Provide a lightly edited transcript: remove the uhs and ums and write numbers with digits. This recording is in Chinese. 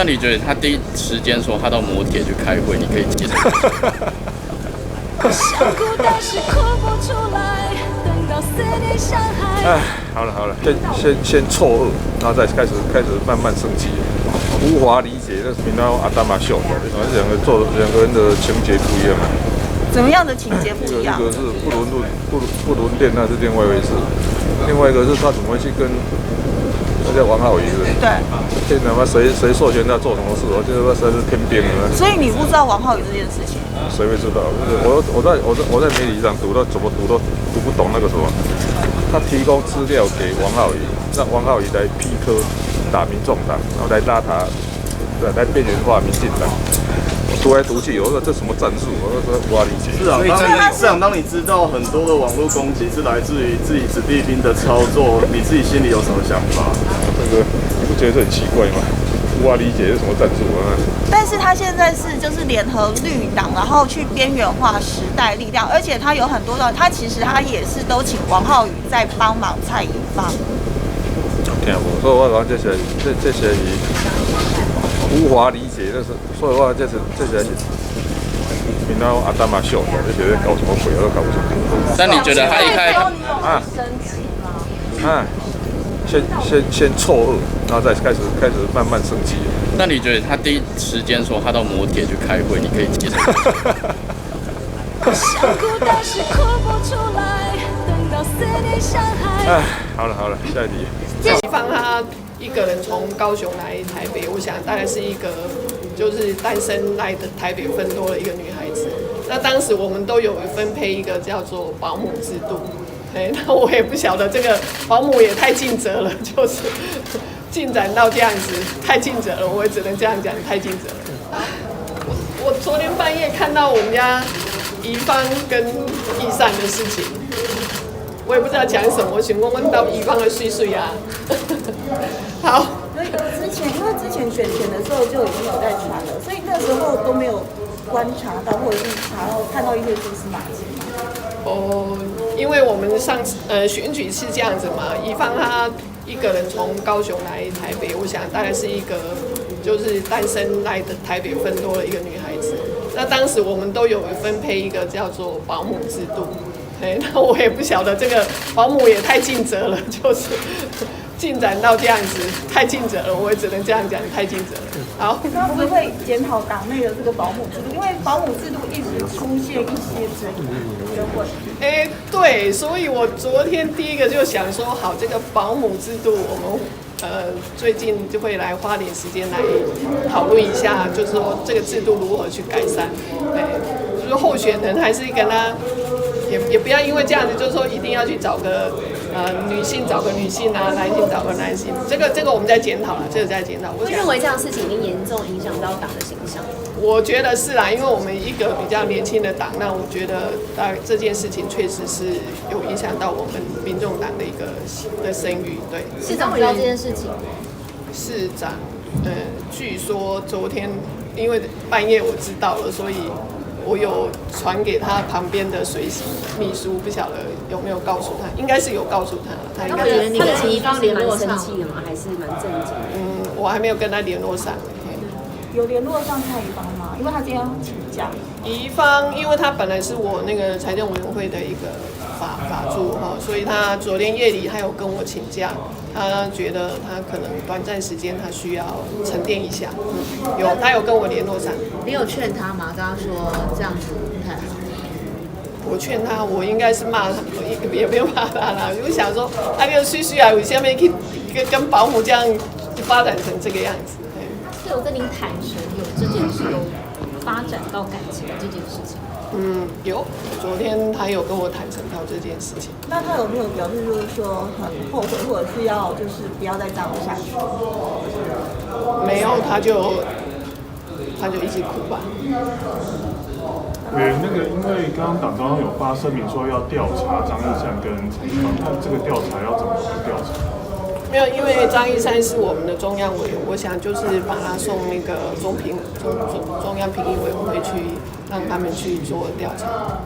那你觉得他第一时间说他到摩铁去开会，你可以接受吗？哎，好了，先错愕，然后再开始慢慢升级，无法理解那是平常阿达玛秀，两个人的情节不一样。怎么样的情节不一样？一个是不伦恋，那是另外一回事；另外一个是他怎么会去跟那叫王浩宇的？对。现在嘛，谁授权他做什么事？我觉得实在是天兵了。所以你不知道王浩宇这件事情？谁会知道？我在媒体上读到怎么读都读不懂那个什么。他提供资料给王浩宇，让王浩宇来批科打民众党，然后来拉他，来边缘化民进党。读来读去，我说这什么战术？我说无法理解。市长，当你知道很多的网络攻击是来自于自己子弟兵的操作，你自己心里有什么想法？这个你不觉得这很奇怪吗？无法理解是什么战术啊？但是他现在就是联合绿党，然后去边缘化时代力量，而且他有很多的，他其实他也是都请王浩宇在帮忙蔡英文。听无？所以我讲这些无法理解，但是所以我这些平常阿达玛秀，这些搞什么鬼我都搞不清楚。但你觉得他一开先错愕，然后再开始慢慢升级。那你觉得他第一时间说他到摩铁去开会，你可以接受吗？哎，好了，下一题。启放他一个人从高雄来台北，我想大概是一个就是单身来的台北分多了一个女孩子。那当时我们都有分配一个叫做保姆制度，那我也不晓得这个保姆也太尽责了，就是进展到这样子，太尽责了，我也只能这样讲，太尽责了。我昨天半夜看到我们家宜芳跟易善的事情。我也不知道讲什么，我想问到宜芳的岁啊。好。因为之前选前的时候就已经有在传了，所以那时候都没有观察到或者是看到一些蛛丝马迹。因为我们上次选举是这样子嘛，宜芳她一个人从高雄来台北，我想大概是一个就是单身来的台北分多了一个女孩子。那当时我们都有分配一个叫做保姆制度。那我也不晓得这个保姆也太尽责了，就是进展到这样子，太尽责了，我也只能这样讲，太尽责了。好，那会不会检讨党内的这个保姆制度？因为保姆制度一直出现一些争议跟问题。对，所以我昨天第一个就想说，好，这个保姆制度，我们最近就会来花点时间来讨论一下，就是说这个制度如何去改善。就是候选人还是跟他。也不要因为这样子，就是说一定要去找个女性找个女性啊，男性找个男性，这个我们在检讨了，这个在检讨。我认为这样的事情已经严重影响到党的形象。我觉得是啦，因为我们一个比较年轻的党，那我觉得这件事情确实是有影响到我们民众党的一个的声誉。对，市长知道这件事情？市长，据说昨天因为半夜我知道了，所以。我有传给他旁边的随行秘书，不晓得有没有告诉他，应该是有告诉他了。他应该觉得你跟宜芳联络上气了吗？还是蛮震惊的？我还没有跟他联络上。有联络上蔡宜芳吗？因为他今天要请假。宜芳，因为他本来是我那个财政委员会的一个法助哈，所以他昨天夜里还有跟我请假，他觉得他可能短暂时间他需要沉淀一下。他有跟我联络上。你有劝他吗？跟他说这样子不太好。我劝他，我应该是骂他，也没有骂他啦。我想说，那个岁啊，为什么去跟保姆这样发展成这个样子？是有跟您坦诚有这件事，有发展到感情的这件事情。有，昨天他有跟我坦诚到这件事情。那他有没有表示就是说很后悔，或者是要就是不要再这样下去？没有，他就一直哭吧。那个，因为刚刚党中央有发声明说要调查张义善跟陈玉芳，那这个调查要怎么调查？没有，因为张义善是我们的中央委员，我想就是把他送那个中央评议委员会去，让他们去做调查。